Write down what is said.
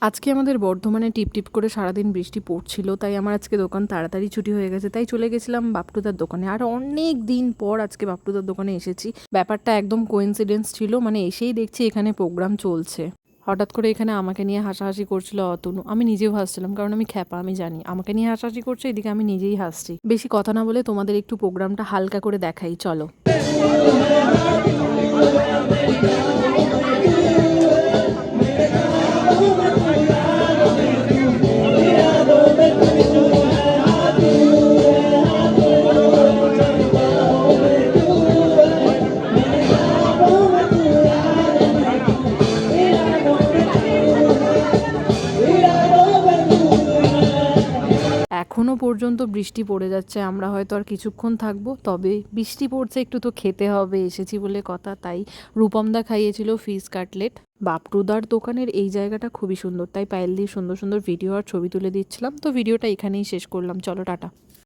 আজকে আমাদের বর্ধমানে টিপটিপ করে সারাদিন বৃষ্টি পড়ছিল, তাই আমার আজকে দোকান তাড়াতাড়ি ছুটি হয়ে গেছে, তাই চলে গেছিলাম বাপটুদার দোকানে। আর অনেক দিন পর আজকে বাপটুদার দোকানে এসেছি। ব্যাপারটা একদম কোইন্সিডেন্স ছিল, মানে এসেই দেখছি এখানে প্রোগ্রাম চলছে। হঠাৎ করে এখানে আমাকে নিয়ে হাসাহাসি করছিল অতনু। আমি নিজেও হাসছিলাম, কারণ আমি খ্যাপা, আমি জানি। আমাকে নিয়ে হাসাহাসি করছে, এদিকে আমি নিজেই হাসছি। বেশি কথা না বলে তোমাদের একটু প্রোগ্রামটা হালকা করে দেখাই, চলো। এখনও পর্যন্ত বৃষ্টি পড়ে যাচ্ছে, আমরা হয়তো আর কিছুক্ষণ থাকবো, তবে বৃষ্টি পড়ছে একটু তো খেতে হবে, এসেছি বলে কথা। তাই রূপমদা খাইয়েছিল ফিশ কাটলেট। বাপটুদার দোকানের এই জায়গাটা খুবই সুন্দর, তাই পায়েল দিয়ে সুন্দর সুন্দর ভিডিও আর ছবি তুলে দিচ্ছিলাম। তো ভিডিওটা এখানেই শেষ করলাম, চলো টাটা।